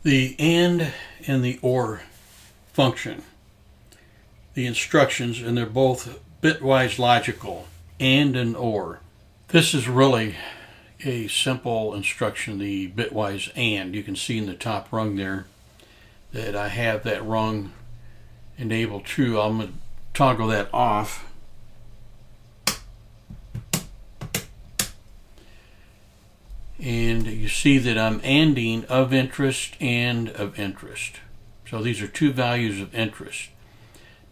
The and the or function, the instructions, and they're both bitwise logical, and or. This is really a simple instruction, the bitwise and. You can see in the top rung there that I have that rung enabled true. I'm going to toggle that off. And you see that I'm anding of interest and of interest. So these are two values of interest.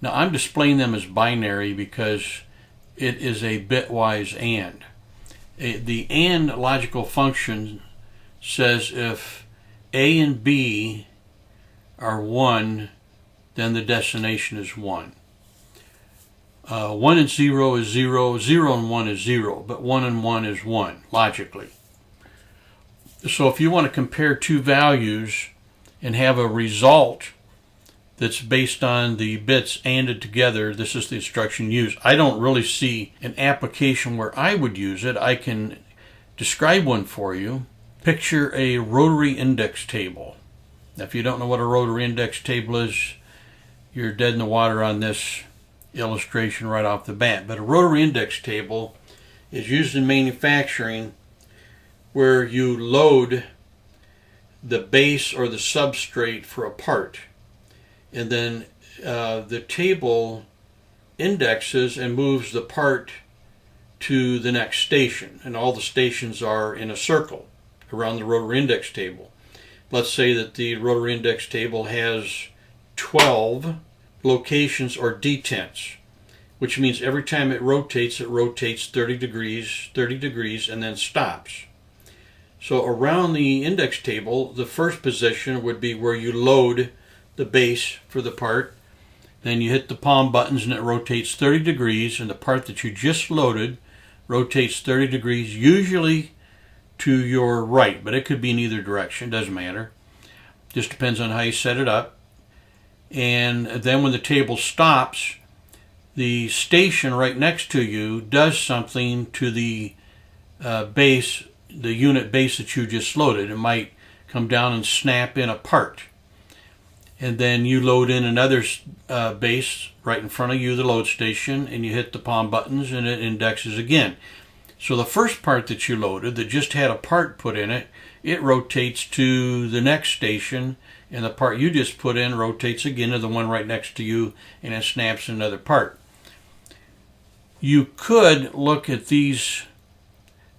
Now I'm displaying them as binary because it is a bitwise and. The and logical function says if A and B are 1, then the destination is 1. 1 and 0 is 0, 0 and 1 is 0, but 1 and 1 is 1, logically. So if you want to compare two values and have a result that's based on the bits anded together, this is the instruction used. I don't really see an application where I would use it. I can describe one for you. Picture a rotary index table. Now, if you don't know what a rotary index table is, you're dead in the water on this illustration right off the bat. But a rotary index table is used in manufacturing where you load the base or the substrate for a part, and then the table indexes and moves the part to the next station, and all the stations are in a circle around the rotary index table. Let's say that the rotary index table has 12 locations or detents, which means every time it rotates 30 degrees, and then stops. So around the index table, the first position would be where you load the base for the part. Then you hit the palm buttons and it rotates 30 degrees, and the part that you just loaded rotates 30 degrees, usually to your right, but it could be in either direction, doesn't matter. Just depends on how you set it up. And then when the table stops, the station right next to you does something to the base, the unit base that you just loaded. It might come down and snap in a part. And then you load in another base right in front of you, the load station, and you hit the palm buttons and it indexes again. So the first part that you loaded that just had a part put in it, it rotates to the next station, and the part you just put in rotates again to the one right next to you, and it snaps another part. You could look at these,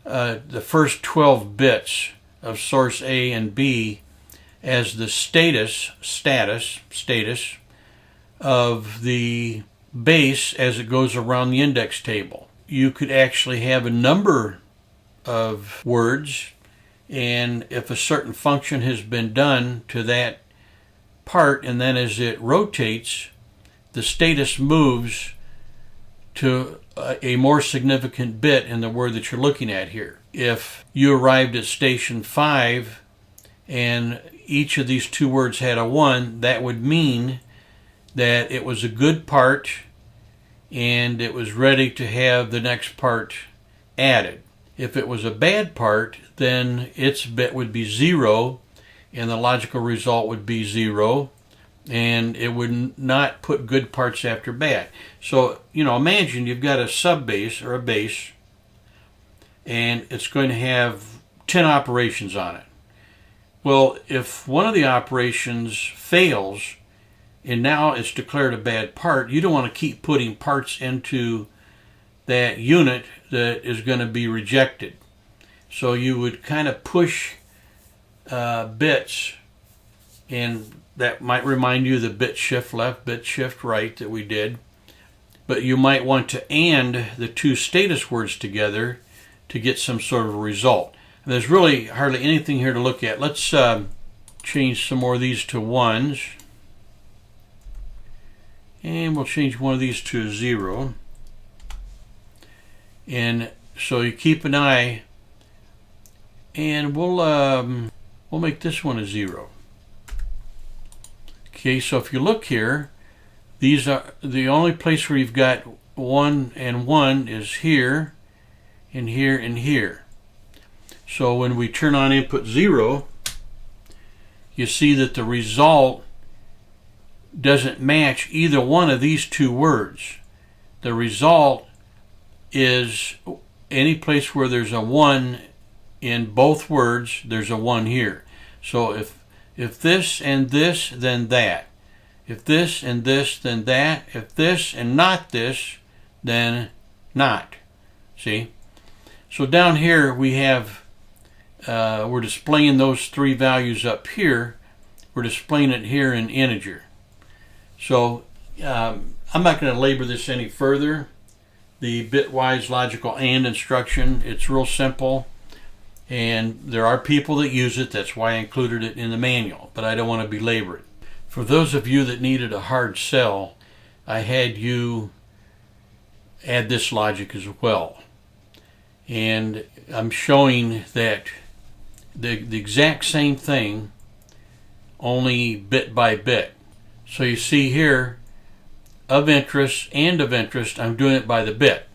the first 12 bits of source A and B as the status of the base as it goes around the index table. You could actually have a number of words, and if a certain function has been done to that part, and then as it rotates, the status moves to a more significant bit in the word that you're looking at here. If you arrived at station 5 and each of these two words had a 1, that would mean that it was a good part and it was ready to have the next part added. If it was a bad part, then its bit would be 0 and the logical result would be 0, and it would not put good parts after bad. So, imagine you've got a sub-base or a base, and it's going to have 10 operations on it. Well, if one of the operations fails and now it's declared a bad part, you don't want to keep putting parts into that unit that is going to be rejected. So you would kind of push bits, and that might remind you of the bit shift left, bit shift right that we did. But you might want to AND the two status words together to get some sort of a result. And there's really hardly anything here to look at. Let's change some more of these to 1s. And we'll change one of these to a 0. And so you keep an eye, and we'll make this one a 0. Okay, so if you look here, these are the only place where you've got 1 and 1 is here, and here, and here. So when we turn on input 0, you see that the result doesn't match either one of these two words. The result is any place where there's a 1 in both words, there's a 1 here. So if this and this, then that. If this and this, then that. If this and not this, then not. See? So down here we have, we're displaying those three values up here. We're displaying it here in integer. So I'm not going to labor this any further. The bitwise logical AND instruction, it's real simple. And there are people that use it. That's why I included it in the manual. But I don't want to belabor it. For those of you that needed a hard sell, I had you add this logic as well. And I'm showing that the exact same thing, only bit by bit. So you see here, of interest and of interest, I'm doing it by the bit.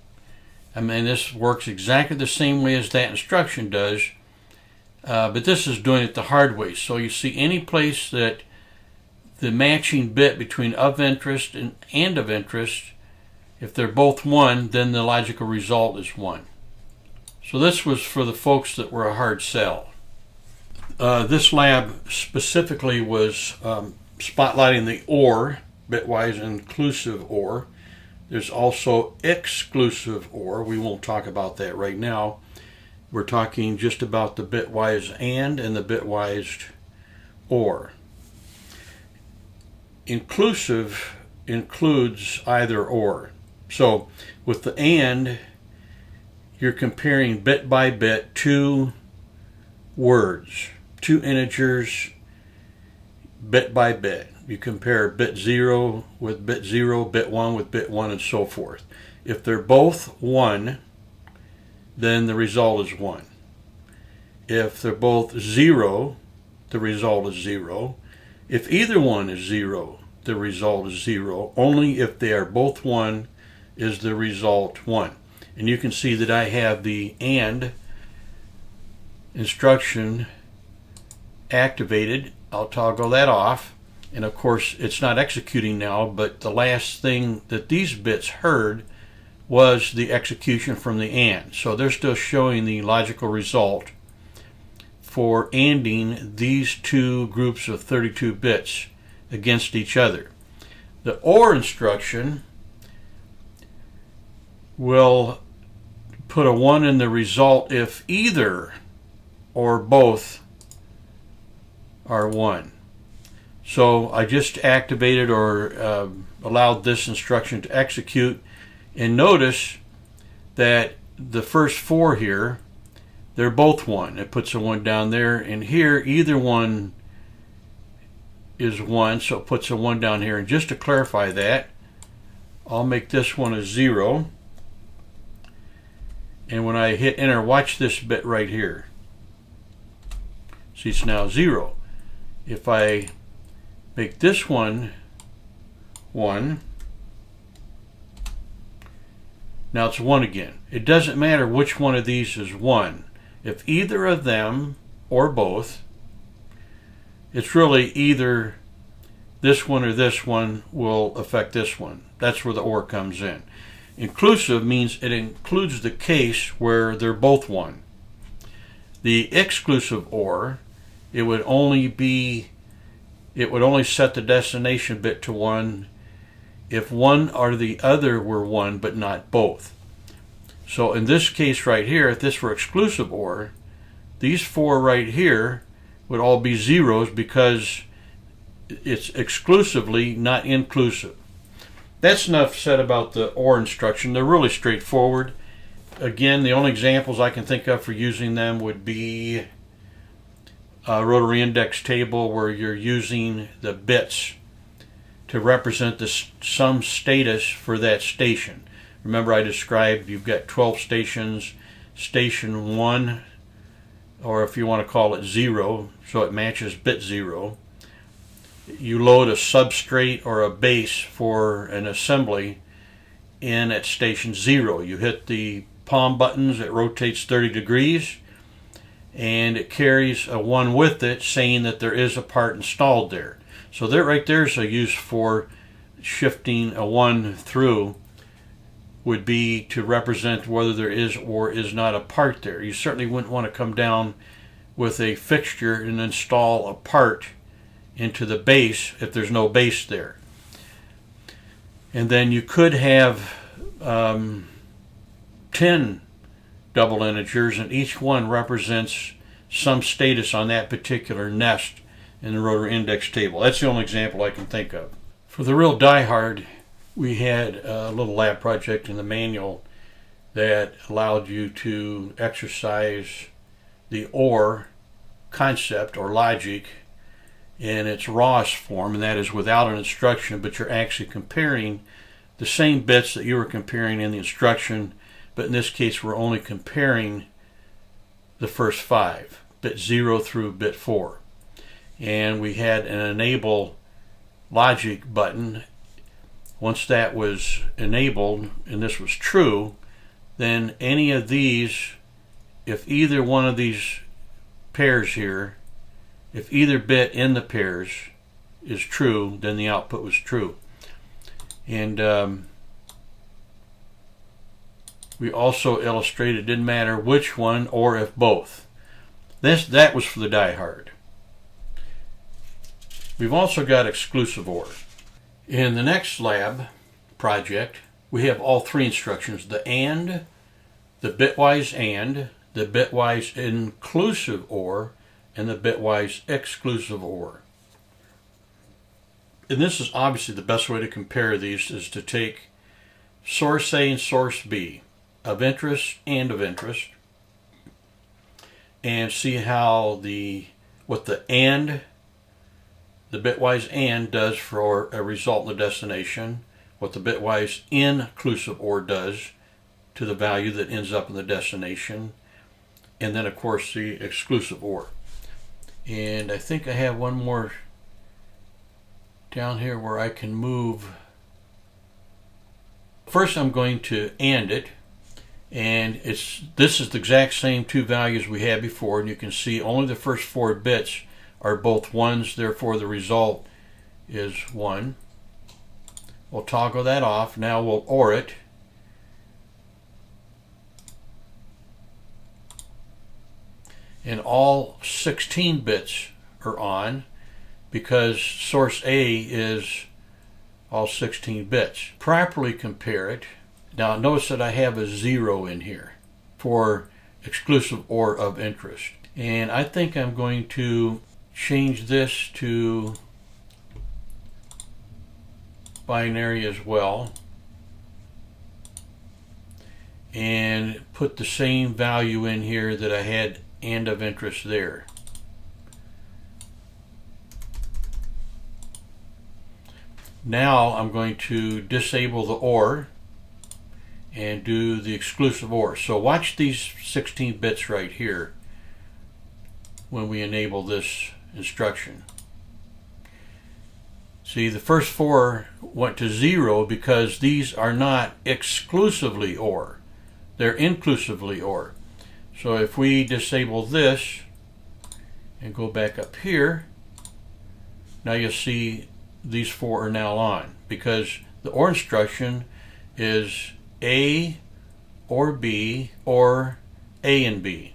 I mean, this works exactly the same way as that instruction does, but this is doing it the hard way. So you see any place that the matching bit between of interest and of interest, if they're both 1, then the logical result is 1. So this was for the folks that were a hard sell. This lab specifically was spotlighting the OR, bitwise inclusive OR. There's also exclusive OR. We won't talk about that right now. We're talking just about the bitwise and the bitwise OR. Inclusive includes either or. So with the AND, you're comparing bit by bit two words, two integers, bit by bit. You compare bit 0 with bit 0, bit 1 with bit 1, and so forth. If they're both 1, then the result is 1. If they're both 0, the result is 0. If either one is 0, the result is 0. Only if they are both 1 is the result 1. And you can see that I have the AND instruction activated. I'll toggle that off. And of course, it's not executing now, but the last thing that these bits heard was the execution from the AND. So they're still showing the logical result for ANDing these two groups of 32 bits against each other. The OR instruction will put a 1 in the result if either or both are 1. So I just activated or allowed this instruction to execute, and notice that the first 4 here, they're both 1. It puts a 1 down there, and here either one is 1, so it puts a 1 down here. And just to clarify that, I'll make this one a 0. And when I hit enter, watch this bit right here. See, it's now 0. If I make this one 1, now it's 1 again. It doesn't matter which one of these is 1. If either of them or both, it's really either this one or this one will affect this one. That's where the OR comes in. Inclusive means it includes the case where they're both 1. The exclusive OR, it would only set the destination bit to 1 if one or the other were 1 but not both. So in this case right here, if this were exclusive OR, these 4 right here would all be zeros because it's exclusively not inclusive. That's enough said about the OR instruction. They're really straightforward. Again, the only examples I can think of for using them would be a rotary index table where you're using the bits to represent the some status for that station. Remember I described you've got 12 stations, station 1, or if you want to call it 0, so it matches bit 0. You load a substrate or a base for an assembly in at station 0. You hit the palm buttons, it rotates 30 degrees, and it carries a 1 with it saying that there is a part installed there. So there, right there is a use for shifting a 1 through, would be to represent whether there is or is not a part there. You certainly wouldn't want to come down with a fixture and install a part into the base if there's no base there. And then you could have 10 double integers, and each one represents some status on that particular nest in the rotor index table. That's the only example I can think of. For the real diehard, we had a little lab project in the manual that allowed you to exercise the OR concept or logic in its rawest form, and that is without an instruction, but you're actually comparing the same bits that you were comparing in the instruction, but in this case we're only comparing the first 5, bit 0 through bit 4. And we had an enable logic button. Once that was enabled and this was true, then any of these, if either one of these pairs here, if either bit in the pairs is true, then the output was true. And we also illustrated it didn't matter which one or if both. That was for the diehard. We've also got exclusive OR. In the next lab project, we have all 3 instructions: the AND, the bitwise AND, the bitwise inclusive OR, and the bitwise exclusive OR. And this is obviously the best way to compare these, is to take source A and source B, of interest and of interest, and see how what the AND, the bitwise AND does for a result in the destination, what the bitwise inclusive OR does to the value that ends up in the destination, and then of course the exclusive OR. And I think I have one more down here where I can move. First I'm going to AND it, and this is the exact same 2 values we had before, and you can see only the first 4 bits are both 1s, therefore the result is 1. We'll toggle that off. Now we'll OR it. And all 16 bits are on because source A is all 16 bits. Properly compare it. Now notice that I have a 0 in here for exclusive OR of interest. And I think I'm going to change this to binary as well, and put the same value in here that I had AND of interest there. Now I'm going to disable the OR and do the exclusive OR. So watch these 16 bits right here when we enable this instruction. See, the first 4 went to 0 because these are not exclusively OR. They're inclusively OR. So if we disable this and go back up here, now you'll see these 4 are now on because the OR instruction is A or B or A and B,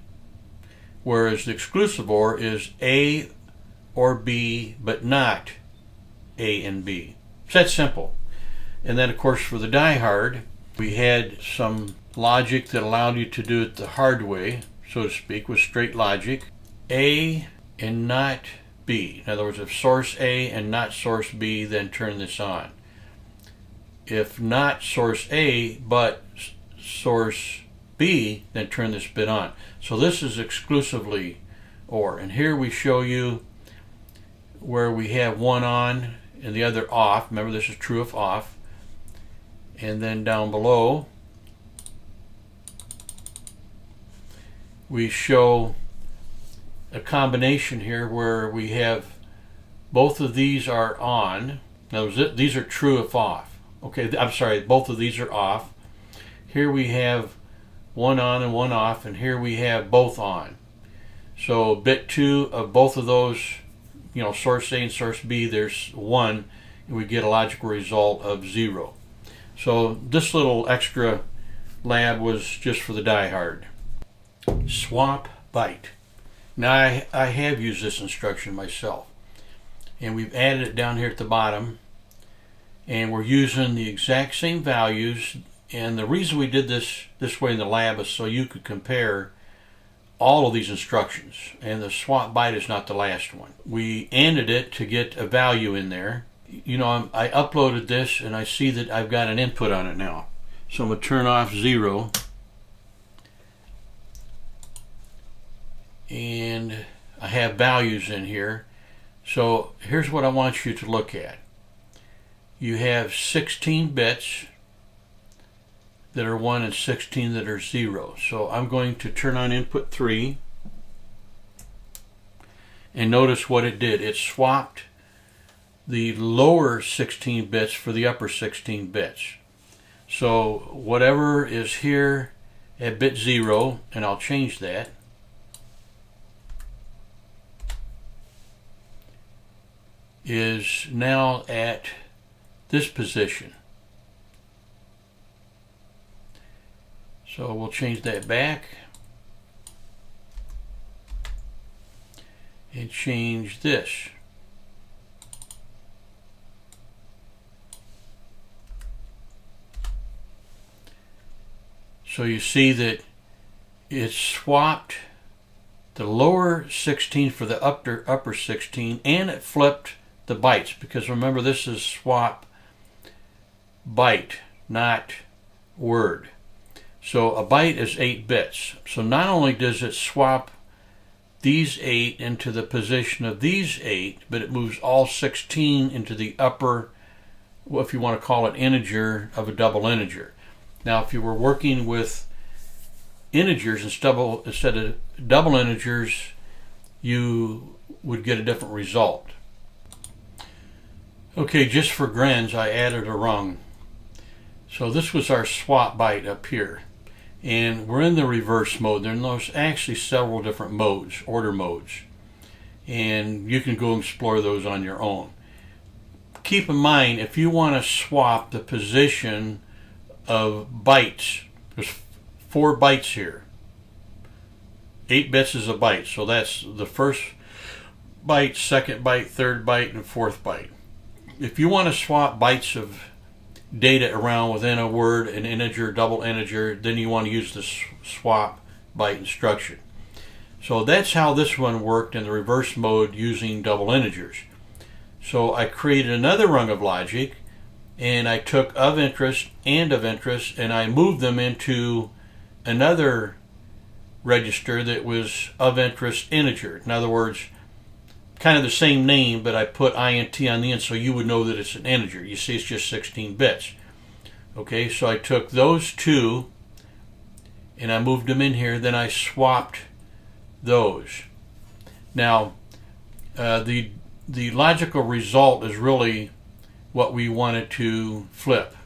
whereas the exclusive OR is A or B but not A and B. It's that simple. And then of course for the diehard, we had some logic that allowed you to do it the hard way, so to speak, with straight logic. A and not B. In other words, if source A and not source B, then turn this on. If not source A but source B, then turn this bit on. So this is exclusively OR. And here we show you where we have one on and the other off. Remember, this is true if off. And then down below we show a combination here where we have both of these are on. Now these are true if off. Okay, I'm sorry, both of these are off. Here we have one on and one off, and here we have both on. So bit 2 of both of those, source A and source B, there's 1, and we get a logical result of 0. So this little extra lab was just for the diehard. Swap byte. Now I have used this instruction myself, and we've added it down here at the bottom, and we're using the exact same values. And the reason we did this way in the lab is so you could compare all of these instructions, and the swap byte is not the last one. We ANDed it to get a value in there. I uploaded this and I see that I've got an input on it now. So I'm going to turn off 0, and I have values in here. So here's what I want you to look at. You have 16 bits that are 1 and 16 that are 0. So I'm going to turn on input 3, and notice what it did. It swapped the lower 16 bits for the upper 16 bits. So whatever is here at bit 0, and I'll change that, is now at this position. So we'll change that back and change this. So you see that it swapped the lower 16 for the upper 16, and it flipped the bytes, because remember, this is swap byte, not word. So a byte is 8 bits. So not only does it swap these 8 into the position of these 8, but it moves all 16 into the upper, well, if you want to call it integer, of a double integer. Now if you were working with integers instead of double integers, you would get a different result. Okay, just for grins, I added a rung. So this was our swap byte up here, and we're in the reverse mode. There's actually several different modes, order modes, and you can go explore those on your own. Keep in mind, if you want to swap the position of bytes, there's 4 bytes here. 8 bits is a byte, so that's the first byte, second byte, third byte, and fourth byte. If you want to swap bytes of data around within a word, an integer, double integer, then you want to use the swap byte instruction. So that's how this one worked in the reverse mode using double integers. So I created another rung of logic, and I took of interest and of interest, and I moved them into another register that was of interest integer. In other words, kind of the same name, but I put int on the end so you would know that it's an integer. You see, it's just 16 bits. Okay, so I took those two and I moved them in here, then I swapped those. Now the logical result is really what we wanted to flip.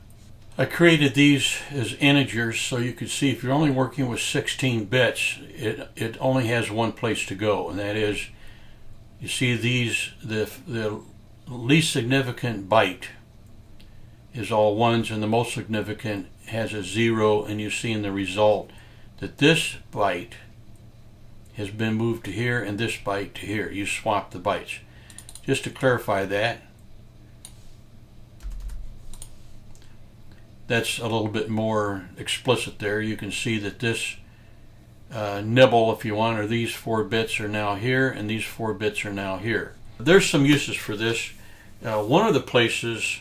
I created these as integers so you could see if you're only working with 16 bits, it only has one place to go, and that is, you see these, the least significant byte is all ones, and the most significant has a 0, and you see in the result that this byte has been moved to here and this byte to here. You swap the bytes. Just to clarify that, that's a little bit more explicit there. You can see that this nibble, if you want, or these 4 bits are now here, and these 4 bits are now here. There's some uses for this. One of the places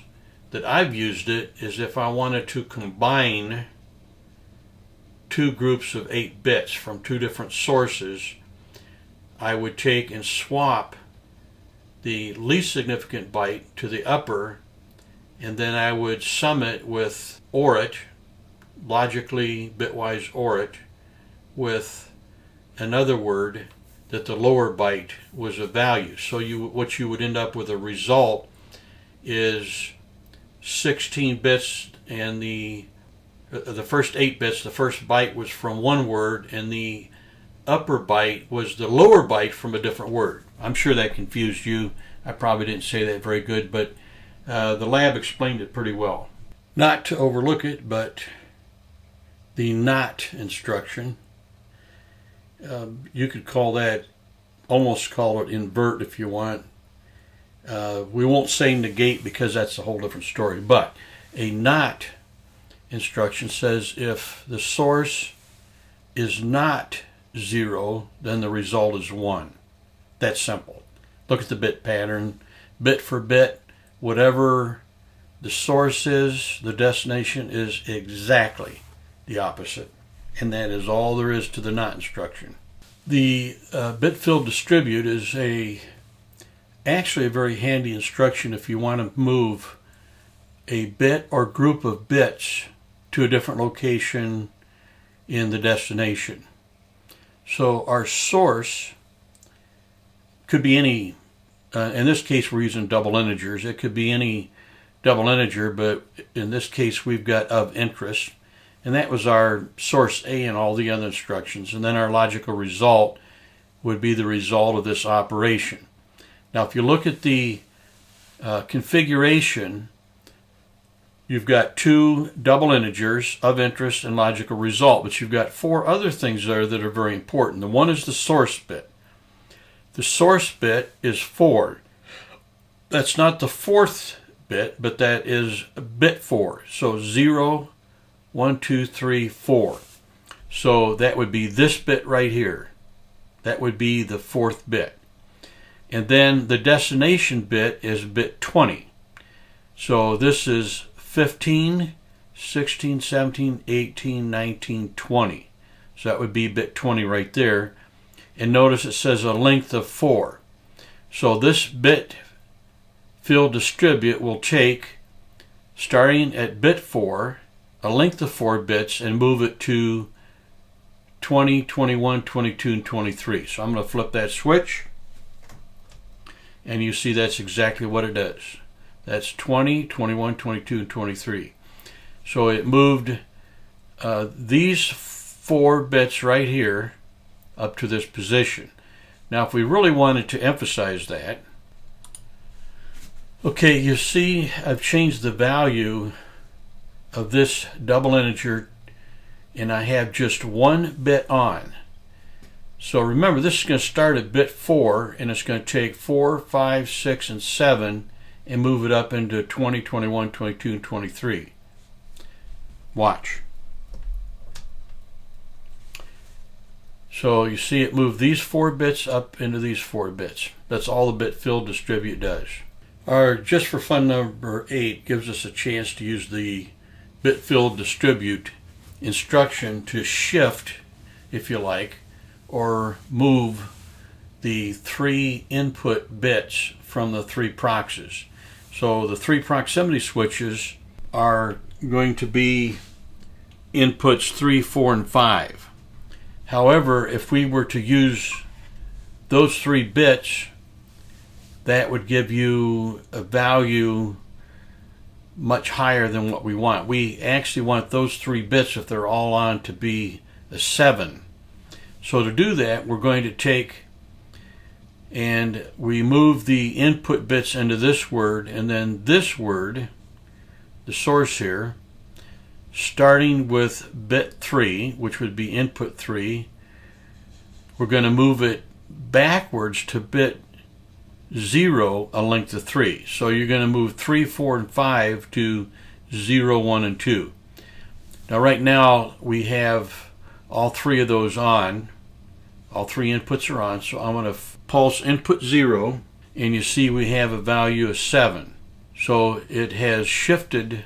that I've used it is if I wanted to combine 2 groups of 8 bits from 2 different sources. I would take and swap the least significant byte to the upper, and then I would sum it with OR it, logically bitwise OR it, with another word that the lower byte was a value. So what you would end up with a result is 16 bits, and the first 8 bits, the first byte was from one word, and the upper byte was the lower byte from a different word. I'm sure that confused you. I probably didn't say that very good, but the lab explained it pretty well. Not to overlook it, but the not instruction, you could almost call it invert if you want. We won't say negate because that's a whole different story, but a not instruction says if the source is not 0, then the result is 1. That's simple. Look at the bit pattern. Bit for bit, whatever the source is, the destination is exactly the opposite. And that is all there is to the not instruction. The bit fill distribute is actually a very handy instruction if you want to move a bit or group of bits to a different location in the destination. So our source could be any, in this case we're using double integers, it could be any double integer, but in this case we've got of interest, and that was our source A in all the other instructions, and then our logical result would be the result of this operation. Now if you look at the configuration, you've got 2 double integers, of interest and logical result, but you've got 4 other things there that are very important. The one is the source bit. The source bit is 4. That's not the 4th bit, but that is bit 4. So 0, 1, 2, 3, 4. So that would be this bit right here. That would be the 4th bit. And then the destination bit is bit 20. So this is 15, 16, 17, 18, 19, 20. So that would be bit 20 right there. And notice it says a length of 4. So this bit fill distribute will take, starting at bit 4, a length of 4 bits, and move it to 20, 21, 22, and 23. So I'm going to flip that switch, and you see that's exactly what it does. That's 20, 21, 22, and 23. So it moved these 4 bits right here up to this position. Now if we really wanted to emphasize that, okay, you see I've changed the value of this double integer and I have just 1 bit on. So remember, this is going to start at bit 4 and it's going to take 4, 5, 6, and 7 and move it up into 20, 21, 22, and 23. Watch. So you see it moved these 4 bits up into these 4 bits. That's all the bit fill distribute does. Our just for fun number 8 gives us a chance to use the bit fill distribute instruction to shift, if you like, or move the 3 input bits from the 3 proxies. So the 3 proximity switches are going to be inputs 3, 4, and 5. However, if we were to use those 3 bits, that would give you a value much higher than what we want. We actually want those 3 bits, if they're all on, to be a 7. So to do that, we're going to take and we move the input bits into this word, and then this word, the source here, starting with bit 3, which would be input 3, we're going to move it backwards to bit 0, a length of 3. So you're going to move 3, 4, and 5 to 0, 1, and 2. Now right now we have all 3 of those on. All 3 inputs are on, so I'm going to pulse input 0, and you see we have a value of 7. So it has shifted,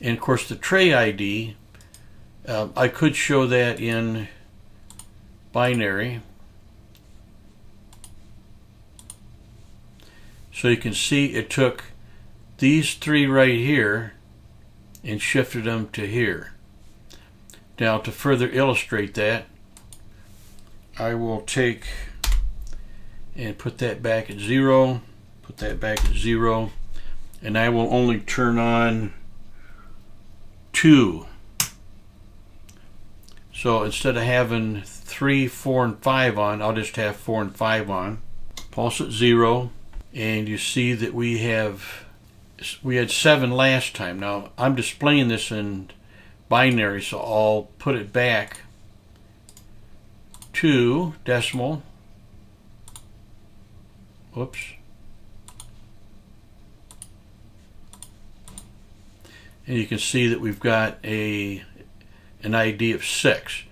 and of course the tray ID, I could show that in binary. So you can see it took these 3 right here and shifted them to here. Now to further illustrate that, I will take and put that back at 0, put that back at 0, and I will only turn on 2. So instead of having 3, 4, and 5 on, I'll just have 4 and 5 on. Pulse at 0, and you see that we had 7 last time. Now I'm displaying this in binary, so I'll put it back to decimal. Whoops. And you can see that we've got an ID of 6.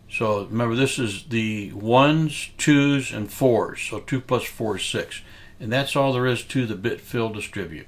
So remember, this is the 1s, 2s, and 4s. So 2 plus 4 is 6. And that's all there is to the bit fill distribute.